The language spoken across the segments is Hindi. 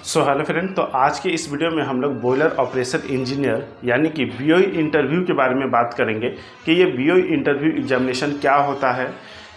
हेलो फ्रेंड, तो आज के इस वीडियो में हम लोग बॉयलर ऑपरेशन इंजीनियर यानी कि बीओई इंटरव्यू के बारे में बात करेंगे कि ये बीओई इंटरव्यू एग्जामिनेशन क्या होता है,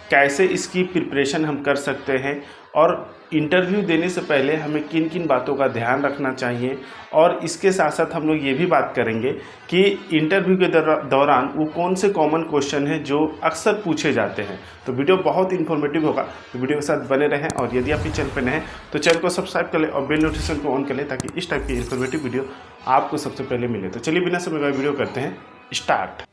कैसे इसकी प्रिपरेशन हम कर सकते हैं और इंटरव्यू देने से पहले हमें किन किन बातों का ध्यान रखना चाहिए। और इसके साथ साथ हम लोग ये भी बात करेंगे कि इंटरव्यू के दौरान वो कौन से कॉमन क्वेश्चन हैं जो अक्सर पूछे जाते हैं। तो वीडियो बहुत इन्फॉर्मेटिव होगा, तो वीडियो के साथ बने रहें। और यदि आप इस चैनल पर नए हैं तो चैनल को सब्सक्राइब कर लें और बेल नोटिफिकेशन को ऑन कर लें ताकि इस टाइप की इन्फॉर्मेटिव वीडियो आपको सबसे पहले मिले। तो चलिए बिना समय का वीडियो करते हैं स्टार्ट।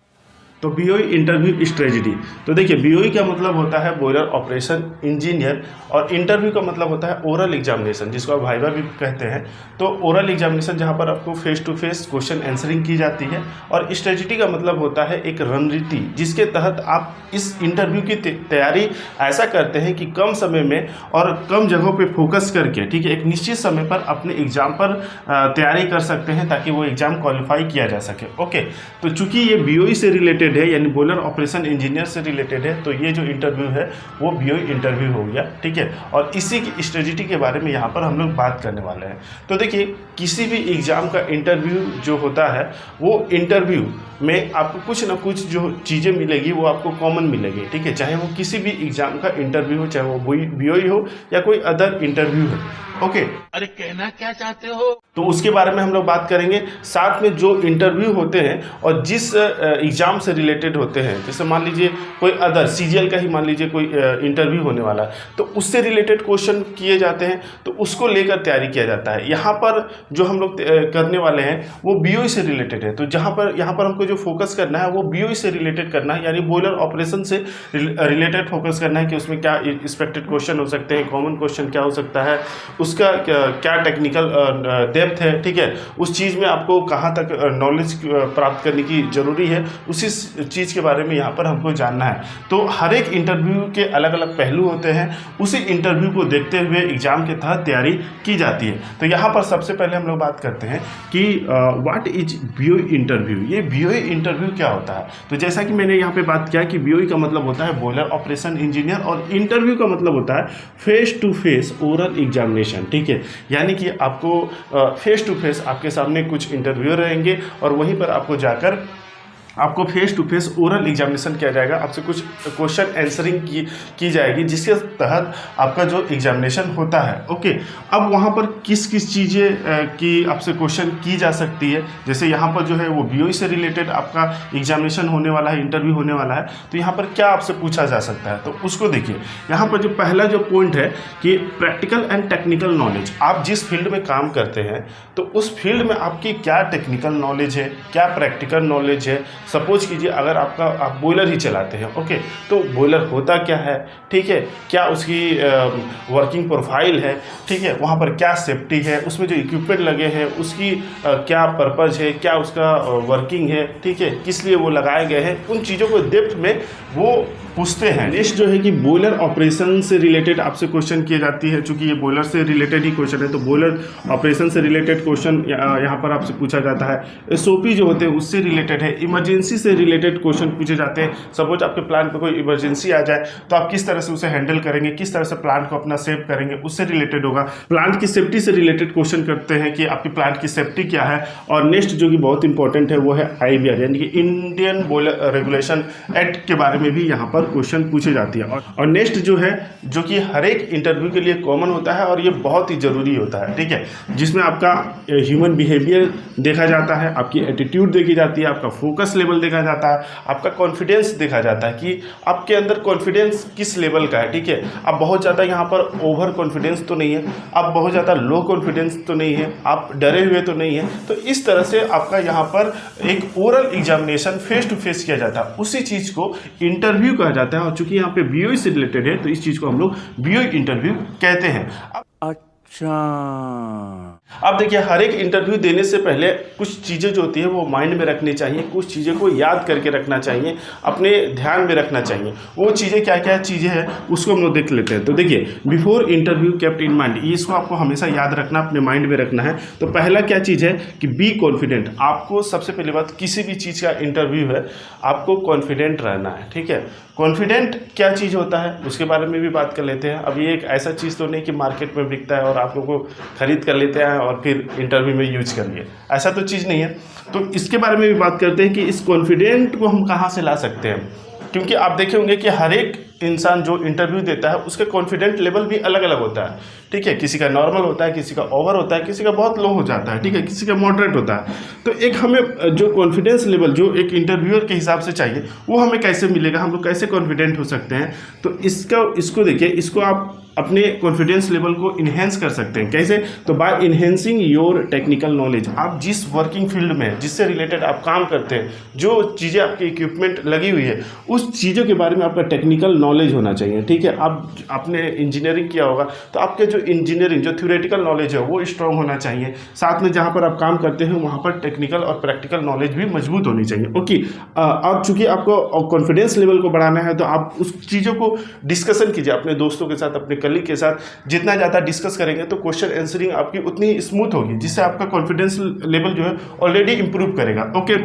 तो बीओई इंटरव्यू स्ट्रेटजी, तो देखिए बीओई का मतलब होता है बॉयलर ऑपरेशन इंजीनियर और इंटरव्यू का मतलब होता है ओरल एग्जामिनेशन, जिसको आप वाइवा भी कहते हैं। तो ओरल एग्जामिनेशन जहां पर आपको face to face question answering की जाती है। और स्ट्रेटजी का मतलब होता है एक रणनीति जिसके तहत आप इस इंटरव्यू की तैयारी ऐसा करते हैं कि कम समय में और कम जगहों पर फोकस करके, ठीक है, एक निश्चित समय पर अपने एग्जाम पर तैयारी कर सकते हैं ताकि वो एग्जाम क्वालिफाई किया जा सके। ओके, तो चूंकि ये बीओई से रिलेटेड है यानी बॉयलर ऑपरेशन इंजीनियर से रिलेटेड है, तो ये जो इंटरव्यू है वो बीओई इंटरव्यू हो गया, ठीक है। और इसी की स्ट्रेटजी के बारे में यहाँ पर हम लोग बात करने वाले हैं। तो देखिए, किसी भी एग्जाम का इंटरव्यू जो होता है वो इंटरव्यू में आपको कुछ ना कुछ जो चीज़ें मिलेगी वो आपको कॉमन मिलेगी, ठीक है, चाहे वो किसी भी एग्जाम का इंटरव्यू हो, चाहे वो बीओई हो या कोई अदर इंटरव्यू हो। ओके, अरे कहना क्या चाहते हो? तो उसके बारे में हम लोग बात करेंगे। साथ में जो इंटरव्यू होते हैं और जिस एग्ज़ाम से रिलेटेड होते हैं, जैसे मान लीजिए कोई अदर सीजीएल का ही मान लीजिए कोई इंटरव्यू होने वाला है, तो उससे रिलेटेड क्वेश्चन किए जाते हैं, तो उसको लेकर तैयारी किया जाता है। यहाँ पर जो हम लोग करने वाले हैं वो बीओई से रिलेटेड है। तो यहाँ पर हमको जो फोकस करना है वो बीओई से रिलेटेड करना है, यानी बॉयलर ऑपरेशन से रिलेटेड फोकस करना है कि उसमें क्या एक्सपेक्टेड क्वेश्चन हो सकते हैं, कॉमन क्वेश्चन क्या हो सकता है, उसका क्या टेक्निकल डेप्थ है, ठीक है, उस चीज़ में आपको कहाँ तक नॉलेज प्राप्त करने की ज़रूरी है, उसी चीज़ के बारे में यहाँ पर हमको जानना है। तो हर एक इंटरव्यू के अलग अलग पहलू होते हैं, उसी इंटरव्यू को देखते हुए एग्जाम के तहत तैयारी की जाती है। तो यहाँ पर सबसे पहले हम लोग बात करते हैं कि व्हाट इज बीओई इंटरव्यू। ये बीओई इंटरव्यू क्या होता है? तो जैसा कि मैंने यहाँ पे बात किया कि बीओई का मतलब होता है बॉयलर ऑपरेशन इंजीनियर और इंटरव्यू का मतलब होता है face to face oral examination, ठीक है, यानी कि आपको फेस टू फेस आपके सामने कुछ इंटरव्यूअर रहेंगे और वहीं पर आपको जाकर आपको face to face oral examination किया जाएगा। आपसे कुछ क्वेश्चन आंसरिंग की जाएगी जिसके तहत आपका जो एग्जामिनेशन होता है। ओके, अब वहाँ पर किस किस चीज़ें की आपसे क्वेश्चन की जा सकती है, जैसे यहाँ पर जो है वो बीओई से रिलेटेड आपका एग्जामिनेशन होने वाला है, इंटरव्यू होने वाला है, तो यहाँ पर क्या आपसे पूछा जा सकता है, तो उसको देखिए। यहाँ पर जो पहला जो पॉइंट है कि प्रैक्टिकल एंड टेक्निकल नॉलेज, आप जिस फील्ड में काम करते हैं तो उस फील्ड में आपकी क्या टेक्निकल नॉलेज है, क्या प्रैक्टिकल नॉलेज है। सपोज कीजिए अगर आप बॉयलर ही चलाते हैं, ओके, तो बॉयलर होता क्या है, ठीक है, क्या उसकी वर्किंग प्रोफाइल है, ठीक है, वहाँ पर क्या सेफ्टी है, उसमें जो इक्विपमेंट लगे हैं उसकी क्या पर्पज़ है, क्या उसका वर्किंग है, ठीक है, किस लिए वो लगाए गए हैं, उन चीज़ों को डेप्थ में वो पूछते हैं। नेक्स्ट जो है कि बॉयलर ऑपरेशन से रिलेटेड आपसे क्वेश्चन किए जाती है। चूंकि ये बॉयलर से रिलेटेड ही क्वेश्चन है तो बॉयलर ऑपरेशन से रिलेटेड क्वेश्चन यहाँ पर आपसे पूछा जाता है। एसओपी जो होते हैं उससे रिलेटेड है। इमरजेंसी से रिलेटेड क्वेश्चन पूछे जाते हैं। सपोज आपके प्लांट पर कोई इमरजेंसी आ जाए तो आप किस तरह से उसे हैंडल करेंगे, किस तरह से प्लांट को अपना सेव करेंगे, उससे रिलेटेड होगा। प्लांट की सेफ्टी से रिलेटेड क्वेश्चन करते हैं कि आपकी प्लांट की सेफ्टी क्या है। और नेक्स्ट जो कि बहुत इंपॉर्टेंट है वो है आईबीआर यानी कि इंडियन बॉयलर रेगुलेशन एक्ट के बारे में भी यहाँ पर क्वेश्चन पूछे जाती है। और नेक्स्ट जो है जो कि हर एक इंटरव्यू के लिए कॉमन होता है और ये बहुत ही ज़रूरी होता है, ठीक है, जिसमें आपका ह्यूमन बिहेवियर देखा जाता है, आपकी एटीट्यूड देखी जाती है, आपका फोकस लेवल देखा जाता है, आपका कॉन्फिडेंस देखा जाता है कि आपके अंदर कॉन्फिडेंस किस लेवल का है, ठीक है, आप बहुत ज़्यादा यहाँ पर ओवर कॉन्फिडेंस तो नहीं है, आप बहुत ज़्यादा लो कॉन्फिडेंस तो नहीं है, आप डरे हुए तो नहीं है। तो इस तरह से आपका यहाँ पर एक oral examination face to face किया जाता है, उसी चीज़ को इंटरव्यू कहा जाता है। और चूंकि यहाँ पे बीओई से रिलेटेड है तो इस चीज़ को हम लोग बीओई इंटरव्यू कहते हैं। अच्छा। अब देखिए, हर एक इंटरव्यू देने से पहले कुछ चीज़ें जो होती है वो माइंड में रखनी चाहिए, कुछ चीज़ें को याद करके रखना चाहिए, अपने ध्यान में रखना चाहिए। वो चीज़ें क्या क्या चीज़ें हैं उसको हम लोग देख लेते हैं। तो देखिए, before interview kept in mind, इसको आपको हमेशा याद रखना, अपने माइंड में रखना है। तो पहला क्या चीज़ है कि बी कॉन्फिडेंट। आपको सबसे पहली बात, किसी भी चीज़ का इंटरव्यू है, आपको कॉन्फिडेंट रहना है, ठीक है। कॉन्फिडेंट क्या चीज़ होता है उसके बारे में भी बात कर लेते हैं। अब ये एक ऐसा चीज़ तो नहीं कि मार्केट में बिकता है और आप लोगों को खरीद कर लेते हैं और फिर इंटरव्यू में यूज कर लिए, ऐसा तो चीज़ नहीं है। तो इसके बारे में भी बात करते हैं कि इस कॉन्फिडेंट को हम कहाँ से ला सकते हैं, क्योंकि आप देखे होंगे कि हर एक इंसान जो इंटरव्यू देता है उसका कॉन्फिडेंट लेवल भी अलग अलग होता है, ठीक है। किसी का नॉर्मल होता है, किसी का ओवर होता है, किसी का बहुत लो हो जाता है, ठीक है, किसी का मॉडरेट होता है। तो एक हमें जो कॉन्फिडेंस लेवल जो एक इंटरव्यूअर के हिसाब से चाहिए वो हमें कैसे मिलेगा, हम लोग कैसे कॉन्फिडेंट हो सकते हैं। तो इसको देखिए, इसको आप अपने कॉन्फिडेंस लेवल को इन्हेंस कर सकते हैं। कैसे? तो by enhancing your technical knowledge. आप जिस वर्किंग फील्ड में, जिससे रिलेटेड आप काम करते हैं, जो चीज़ें आपकी इक्विपमेंट लगी हुई है, उस चीज़ों के बारे में आपका टेक्निकल नॉलेज होना चाहिए, ठीक है। आप आपने इंजीनियरिंग किया होगा तो आपके जो इंजीनियरिंग जो थ्योरेटिकल नॉलेज है वो स्ट्रॉन्ग होना चाहिए। साथ में जहाँ पर आप काम करते हैं वहाँ पर टेक्निकल और प्रैक्टिकल नॉलेज भी मजबूत होनी चाहिए। ओके, अब चूँकि आपको कॉन्फिडेंस लेवल को बढ़ाना है तो आप उस चीज़ों को डिस्कशन कीजिए अपने दोस्तों के साथ, अपने कलीग के साथ। जितना ज़्यादा डिस्कस करेंगे तो क्वेश्चन आंसरिंग आपकी उतनी स्मूथ होगी, जिससे आपका कॉन्फिडेंस लेवल जो है ऑलरेडी इंप्रूव करेगा। ओके,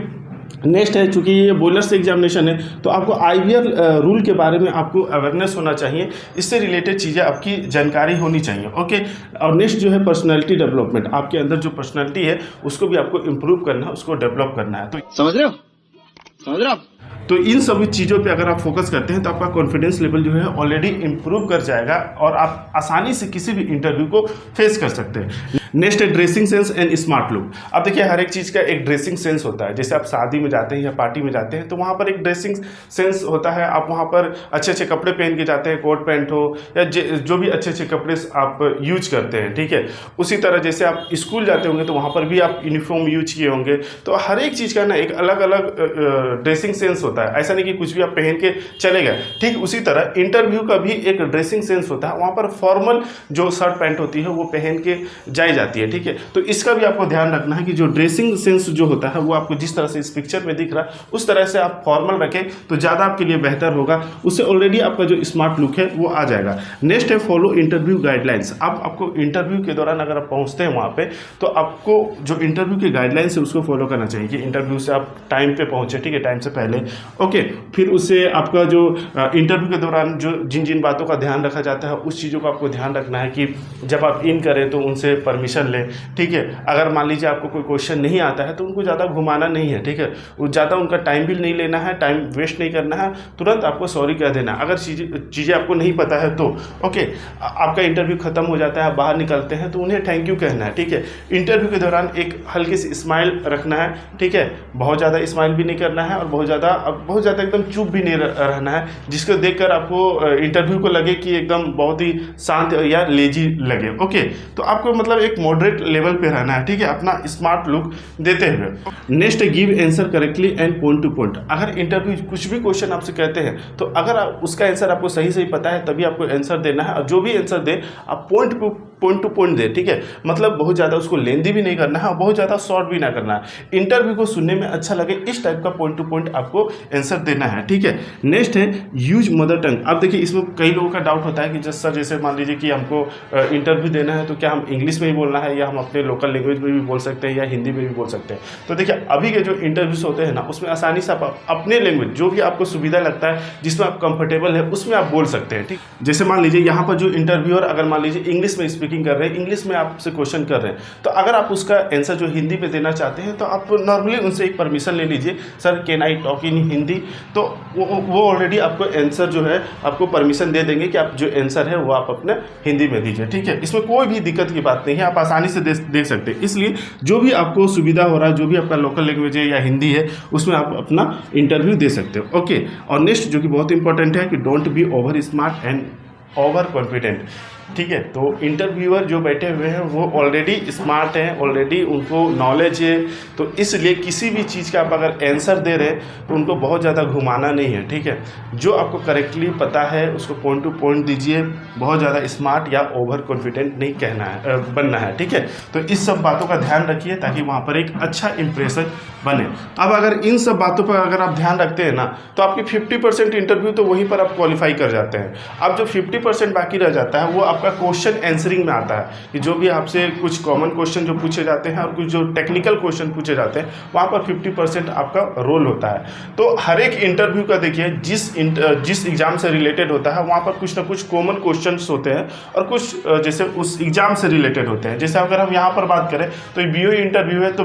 नेक्स्ट है, चूंकि ये बोलर्स एग्जामिनेशन है तो आपको आईवीआर रूल के बारे में आपको अवेयरनेस होना चाहिए, इससे रिलेटेड चीज़ें आपकी जानकारी होनी चाहिए। ओके, और नेक्स्ट जो है पर्सनैलिटी डेवलपमेंट। आपके अंदर जो पर्सनैलिटी है उसको भी आपको इम्प्रूव करना है, उसको डेवलप करना है। तो समझ रहे हो आप? तो इन सभी चीज़ों पे अगर आप फोकस करते हैं तो आपका कॉन्फिडेंस लेवल जो है ऑलरेडी इंप्रूव कर जाएगा और आप आसानी से किसी भी इंटरव्यू को फेस कर सकते हैं। नेक्स्ट है dressing sense and smart look. अब देखिए, हर एक चीज़ का एक ड्रेसिंग सेंस होता है। जैसे आप शादी में जाते हैं या पार्टी में जाते हैं तो वहाँ पर एक ड्रेसिंग सेंस होता है। आप वहाँ पर अच्छे अच्छे कपड़े पहन के जाते हैं, कोट पैंट हो या जो भी अच्छे अच्छे कपड़े आप यूज करते हैं, ठीक है। उसी तरह जैसे आप स्कूल जाते होंगे तो वहाँ पर भी आप यूनिफॉर्म यूज किए होंगे। तो हर एक चीज़ का ना एक अलग अलग ड्रेसिंग सेंस होता है। ऐसा नहीं कि कुछ भी आप पहन के चले गए। ठीक उसी तरह इंटरव्यू का भी एक ड्रेसिंग सेंस होता है। वहाँ पर फॉर्मल जो शर्ट पैंट होती है वो पहन के जाई जाती है, ठीक है। तो इसका भी आपको ध्यान रखना है कि जो ड्रेसिंग सेंस जो होता है वो आपको जिस तरह से इस पिक्चर में दिख रहा है उस तरह से आप फॉर्मल रखें तो ज़्यादा आपके लिए बेहतर होगा। उससे ऑलरेडी आपका जो स्मार्ट लुक है वो आ जाएगा। नेक्स्ट है फॉलो इंटरव्यू गाइडलाइंस। आपको इंटरव्यू के दौरान अगर आप पहुँचते हैं वहाँ पे तो आपको जो इंटरव्यू के गाइडलाइंस है उसको फॉलो करना चाहिए कि इंटरव्यू से आप टाइम पे पहुँचे, ठीक है, टाइम से पहले। ओके, फिर उससे आपका जो इंटरव्यू के दौरान जो जिन जिन बातों का ध्यान रखा जाता है उस चीज़ों का आपको ध्यान रखना है कि जब आप इन करें तो उनसे परमिशन लें, ठीक है। अगर मान लीजिए आपको कोई क्वेश्चन नहीं आता है तो उनको ज़्यादा घुमाना नहीं है, ठीक है। वो ज़्यादा उनका टाइम भी नहीं लेना है, टाइम वेस्ट नहीं करना है, तुरंत आपको सॉरी कह देना। अगर चीज़ें आपको नहीं पता है तो ओके, आपका इंटरव्यू खत्म हो जाता है, बाहर निकलते हैं तो उन्हें थैंक यू कहना है, ठीक है। इंटरव्यू के दौरान एक हल्की सी स्माइल रखना है, ठीक है। बहुत ज़्यादा स्माइल भी नहीं करना है और बहुत ज़्यादा एकदम चुप भी नहीं रहना है जिसको देखकर आपको इंटरव्यू को लगे कि एकदम बहुत ही शांत या लेजी लगे। ओके, तो आपको मतलब एक मॉडरेट लेवल पे रहना है, ठीक है, अपना स्मार्ट लुक देते हुए। Next, give answer correctly and point two point. अगर इंटरव्यू कुछ भी क्वेश्चन आपसे कहते हैं तो अगर उसका आंसर आपको सही पता है तभी आपको आंसर देना है और जो भी आंसर दे आप पॉइंट टू पॉइंट दे, ठीक है। मतलब बहुत ज़्यादा उसको लेंदी भी नहीं करना है और बहुत ज़्यादा शॉर्ट भी ना करना है। इंटरव्यू को सुनने में अच्छा लगे इस टाइप का पॉइंट टू पॉइंट आपको आंसर देना है, ठीक है। नेक्स्ट है यूज मदर टंग। अब देखिए, इसमें कई लोगों का डाउट होता है कि सर जैसे मान लीजिए कि हमको इंटरव्यू देना है तो क्या हम इंग्लिश में ही बोलना है या हम अपने लोकल लैंग्वेज में भी बोल सकते हैं या हिंदी में भी बोल सकते हैं। तो देखिए, अभी के जो इंटरव्यूज होते हैं ना उसमें आसानी से आप अपने लैंग्वेज जो भी आपको सुविधा लगता है जिसमें आप कंफर्टेबल है उसमें आप बोल सकते हैं, ठीक। जैसे मान लीजिए यहाँ पर जो इंटरव्यूअर अगर मान लीजिए इंग्लिश में स्पीकिंग कर रहे हैं, इंग्लिश में आपसे क्वेश्चन कर रहे हैं, तो अगर आप उसका आंसर जो हिंदी में देना चाहते हैं तो आप नॉर्मली उनसे एक परमिशन ले लीजिए, sir can I talk in Hindi. तो वो ऑलरेडी आपको आंसर जो है आपको परमिशन दे देंगे कि आप जो आंसर है वो आप अपने हिंदी में दीजिए, ठीक है। इसमें कोई भी दिक्कत की बात नहीं है, आप आसानी से देख सकते हैं। इसलिए जो भी आपको सुविधा हो रहा है, जो भी आपका लोकल लैंग्वेज है या हिंदी है उसमें आप अपना इंटरव्यू दे सकते हो। ओके, और नेक्स्ट जो कि बहुत इंपॉर्टेंट है कि don't be over smart and over confident. ठीक है, तो इंटरव्यूअर जो बैठे हुए हैं वो ऑलरेडी स्मार्ट हैं, ऑलरेडी उनको नॉलेज है, तो इसलिए किसी भी चीज़ का आप अगर आंसर दे रहे हैं तो उनको बहुत ज़्यादा घुमाना नहीं है। ठीक है, जो आपको करेक्टली पता है उसको पॉइंट टू पॉइंट दीजिए, बहुत ज़्यादा स्मार्ट या ओवर कॉन्फिडेंट नहीं कहना है बनना है। ठीक है, तो इस सब बातों का ध्यान रखिए ताकि वहाँ पर एक अच्छा इंप्रेशन बने। अब अगर इन सब बातों पर अगर आप ध्यान रखते हैं ना तो आपकी 50% इंटरव्यू तो वहीं पर आप क्वालिफाई कर जाते हैं। अब जो 50% बाकी रह जाता है वो आपका क्वेश्चन आंसरिंग में आता है कि जो भी आपसे कुछ कॉमन क्वेश्चन जो पूछे जाते हैं और कुछ जो टेक्निकल क्वेश्चन पूछे जाते हैं वहाँ पर 50% आपका रोल होता है। तो हर एक इंटरव्यू का देखिए जिस एग्ज़ाम से रिलेटेड होता है वहाँ पर कुछ ना कुछ कॉमन क्वेश्चन होते हैं और कुछ जैसे उस एग्ज़ाम से रिलेटेड होते हैं। जैसे अगर हम यहाँ पर बात करें तो BOE इंटरव्यू है तो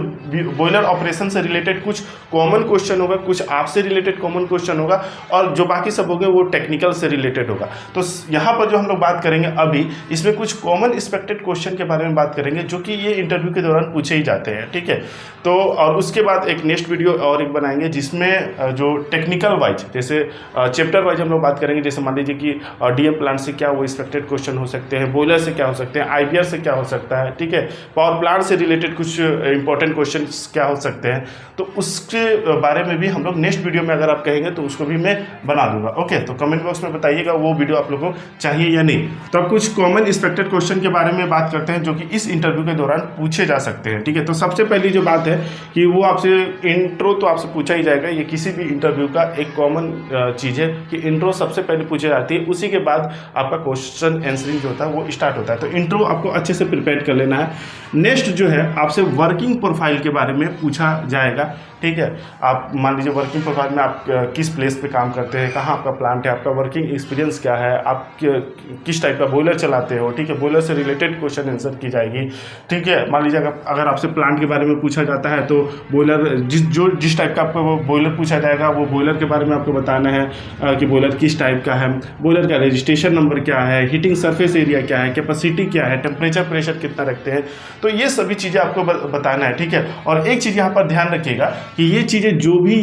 बॉयलर ऑपरेशन से रिलेटेड कुछ कॉमन क्वेश्चन होगा, कुछ आपसे रिलेटेड कॉमन क्वेश्चन होगा और जो बाकी सब होंगे वो टेक्निकल से रिलेटेड होगा। तो यहाँ पर जो हम लोग बात करेंगे अभी इसमें कुछ कॉमन एक्सपेक्टेड क्वेश्चन के बारे में बात करेंगे जो कि ये इंटरव्यू के दौरान पूछे ही जाते हैं। ठीक है, तो और उसके बाद एक नेक्स्ट वीडियो और एक बनाएंगे जिसमें जो टेक्निकल वाइज जैसे चैप्टर वाइज हम लोग बात करेंगे। जैसे मान लीजिए कि DM प्लांट से क्या वो एक्सपेक्टेड क्वेश्चन हो सकते हैं, बॉयलर से क्या हो सकते हैं, IBR से क्या हो सकता है। ठीक है, पावर प्लांट से रिलेटेड कुछ इंपॉर्टेंट क्वेश्चन क्या हो सकते हैं, तो उसके बारे में भी हम लोग नेक्स्ट वीडियो में अगर आप कहेंगे तो उसको भी मैं बना दूंगा। ओके, तो कमेंट बॉक्स में बताइएगा वो वीडियो आप लोगों को चाहिए या नहीं। तो अब कुछ कॉमन एक्सपेक्टेड क्वेश्चन के बारे में बात करते हैं जो कि इस इंटरव्यू के दौरान पूछे जा सकते हैं। ठीक है, तो सबसे पहली जो बात है कि वो आपसे इंट्रो तो आपसे पूछा ही जाएगा। ये किसी भी इंटरव्यू का एक कॉमन चीज़ है कि इंट्रो सबसे पहले पूछी जाती है, उसी के बाद आपका क्वेश्चन आंसरिंग जो होता है वो स्टार्ट होता है। तो इंट्रो आपको अच्छे से प्रिपेयर कर लेना है। नेक्स्ट जो है आपसे वर्किंग प्रोफाइल के बारे में पूछा जाएगा। ठीक है, आप मान लीजिए वर्किंग प्रोफाइल में आप किस प्लेस पे काम करते हैं, कहाँ आपका प्लांट है, आपका वर्किंग एक्सपीरियंस क्या है, आप किस टाइप का बॉयलर चलाते हो। ठीक है, बॉयलर से रिलेटेड क्वेश्चन आंसर की जाएगी। ठीक है, मान लीजिए अगर आपसे प्लांट के बारे में पूछा जाता है तो बॉयलर जिस टाइप का आपको बॉयलर पूछा जाएगा वो बॉयलर के बारे में आपको बताना है कि बॉयलर किस टाइप का है, बॉयलर का रजिस्ट्रेशन नंबर क्या है, हीटिंग सरफेस एरिया क्या है, कैपेसिटी क्या है, टेम्परेचर प्रेशर कितना रखते हैं, तो ये सभी चीज़ें आपको बताना है। ठीक है, और एक चीज़ यहाँ पर ध्यान रखिएगा कि ये चीज़ें जो भी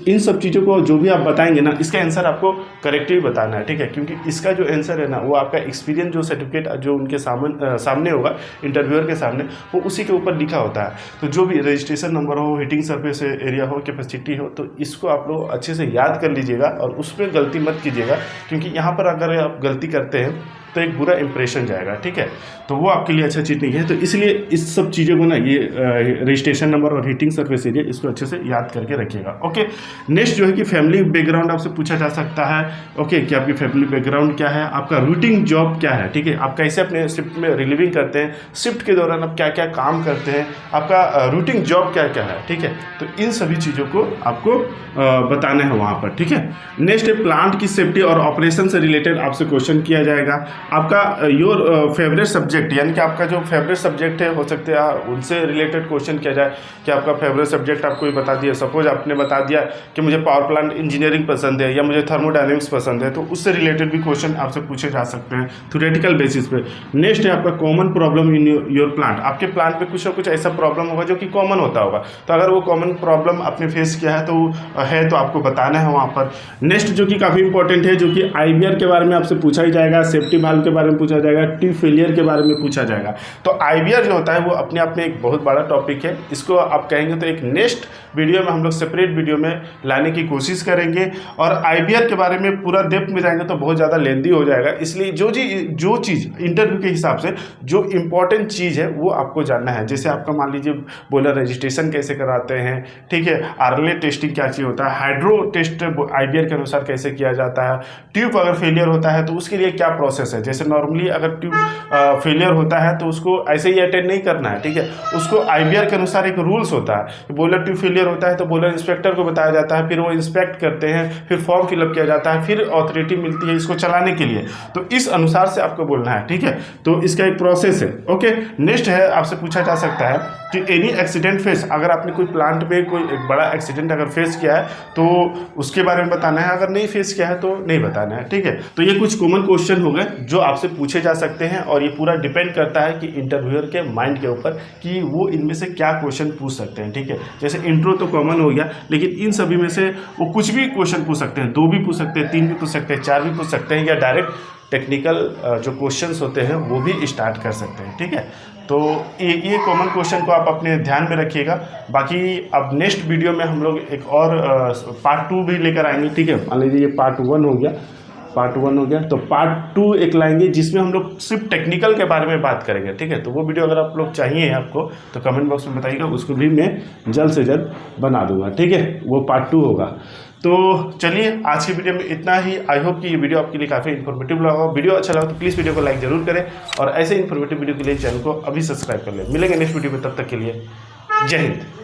इन सब चीज़ों को जो भी आप बताएंगे ना इसका आंसर आपको करेक्टली बताना है। ठीक है, क्योंकि इसका जो आंसर है ना वो आपका एक्सपीरियंस जो सर्टिफिकेट जो उनके सामने होगा इंटरव्यूअर के सामने वो उसी के ऊपर लिखा होता है। तो जो भी रजिस्ट्रेशन नंबर हो, हीटिंग सरफेस एरिया हो, कैपेसिटी हो, तो इसको आप लोग अच्छे से याद कर लीजिएगा और उसमें गलती मत कीजिएगा, क्योंकि यहाँ पर अगर आप गलती करते हैं तो एक बुरा इंप्रेशन जाएगा। ठीक है, तो वो आपके लिए अच्छा चीज़ नहीं है। तो इसलिए इस सब चीज़ों को ना ये रजिस्ट्रेशन नंबर और हीटिंग सरफेस एरिया इसको अच्छे से याद करके रखिएगा। ओके, नेक्स्ट जो है कि फैमिली बैकग्राउंड आपसे पूछा जा सकता है। ओके, कि आपकी फैमिली बैकग्राउंड क्या है, आपका रूटीन जॉब क्या है। ठीक है, आप कैसे अपने शिफ्ट में रिलीविंग करते हैं, शिफ्ट के दौरान आप क्या क्या काम करते हैं, आपका रूटीन जॉब क्या क्या है। ठीक है, तो इन सभी चीज़ों को आपको बताना है वहाँ पर। ठीक है, नेक्स्ट है प्लांट की सेफ्टी और ऑपरेशन से रिलेटेड आपसे क्वेश्चन किया जाएगा। आपका योर फेवरेट सब्जेक्ट यानी कि आपका जो फेवरेट सब्जेक्ट है हो सकते हैं उनसे रिलेटेड क्वेश्चन किया जाए कि आपका फेवरेट सब्जेक्ट आपको ये बता दिया। सपोज आपने बता दिया कि मुझे पावर प्लांट इंजीनियरिंग पसंद है या मुझे थर्मोडायनेमिक्स पसंद है, तो उससे रिलेटेड भी क्वेश्चन आपसे पूछे जा सकते हैं थ्योरेटिकल बेसिस पे। नेक्स्ट है आपका common problem in your plant. आपके प्लांट पे कुछ ना कुछ ऐसा प्रॉब्लम होगा जो कि कॉमन होता होगा, तो अगर वो कॉमन प्रॉब्लम आपने फेस किया है तो आपको बताना है वहाँ पर। नेक्स्ट जो कि काफ़ी इंपॉर्टेंट है जो कि IBR के बारे में आपसे पूछा ही जाएगा, सेफ्टी वाल्व के बारे में पूछा जाएगा, ट्यूब फेलियर के बारे में पूछा जाएगा। तो IBR जो होता है वो अपने आप में एक बहुत बड़ा टॉपिक है। इसको आप कहेंगे तो एक नेक्स्ट वीडियो में हम लोग सेपरेट वीडियो में लाने की कोशिश करेंगे, और IBR के बारे में पूरा डेप्थ में जाएंगे तो बहुत ज़्यादा लेंदी हो जाएगा। इसलिए जो चीज़ इंटरव्यू के हिसाब से जो इम्पोर्टेंट चीज़ है वो आपको जानना है। जैसे आपका मान लीजिए बॉयलर रजिस्ट्रेशन कैसे कराते हैं, ठीक है, RLA टेस्टिंग क्या चीज़ होता है, हाइड्रो टेस्ट IBR के अनुसार कैसे किया जाता है, ट्यूब अगर फेलियर होता है तो उसके लिए क्या प्रोसेस है। जैसे नॉर्मली अगर ट्यूब फेलियर होता है तो उसको ऐसे ही अटेंड नहीं करना है। ठीक है, उसको IBR के अनुसार एक रूल्स होता है। बॉयलर ट्यूब फेलियर होता है तो बॉयलर इंस्पेक्टर को बताया जाता है, फिर वो इंस्पेक्ट करते हैं, फिर फॉर्म फिलअप किया जाता है, फिर अथॉरिटी मिलती है इसको चलाने के लिए। तो इस अनुसार से आपको बोलना है। ठीक है, तो इसका एक प्रोसेस है। ओके, नेक्स्ट है आपसे पूछा जा सकता है कि एनी एक्सीडेंट फेस, अगर आपने कोई प्लांट में कोई एक बड़ा एक्सीडेंट अगर फेस किया है तो उसके बारे में बताना है, अगर नहीं फेस किया है तो नहीं बताना है। ठीक है, तो ये कुछ कॉमन क्वेश्चन हो गए जो आपसे पूछे जा सकते हैं, और ये पूरा डिपेंड करता है कि इंटरव्यूअर के माइंड के ऊपर कि वो इनमें से क्या क्वेश्चन पूछ सकते हैं। ठीक है, जैसे इंट्रो तो कॉमन हो गया, लेकिन इन सभी में से वो कुछ भी क्वेश्चन पूछ सकते हैं, 2 भी पूछ सकते हैं, 3 भी पूछ सकते हैं, 4 भी पूछ सकते हैं, या डायरेक्ट टेक्निकल जो क्वेश्चंस होते हैं वो भी स्टार्ट कर सकते हैं। ठीक है, तो ये कॉमन क्वेश्चन को आप अपने ध्यान में रखिएगा। बाकी अब नेक्स्ट वीडियो में हम लोग एक और पार्ट 2 भी लेकर आएंगे। ठीक है, मान लीजिए ये पार्ट 1 हो गया, तो पार्ट 2 एक लाएंगे जिसमें हम लोग सिर्फ टेक्निकल के बारे में बात करेंगे। ठीक है, तो वो वीडियो अगर आप लोग चाहिए आपको तो कमेंट बॉक्स में बताइएगा, उसको भी मैं जल्द से जल्द बना दूंगा। ठीक है, वो पार्ट 2 होगा। तो चलिए आज की वीडियो में इतना ही। आई होप कि ये वीडियो आपके लिए काफ़ी इन्फॉर्मेटिव लगा। वीडियो अच्छा लगा तो प्लीज़ वीडियो को लाइक जरूर करें और ऐसे इन्फॉर्मेटिव वीडियो के लिए चैनल को अभी सब्सक्राइब कर लें। मिलेंगे नेक्स्ट वीडियो में, तब तक के लिए जय हिंद।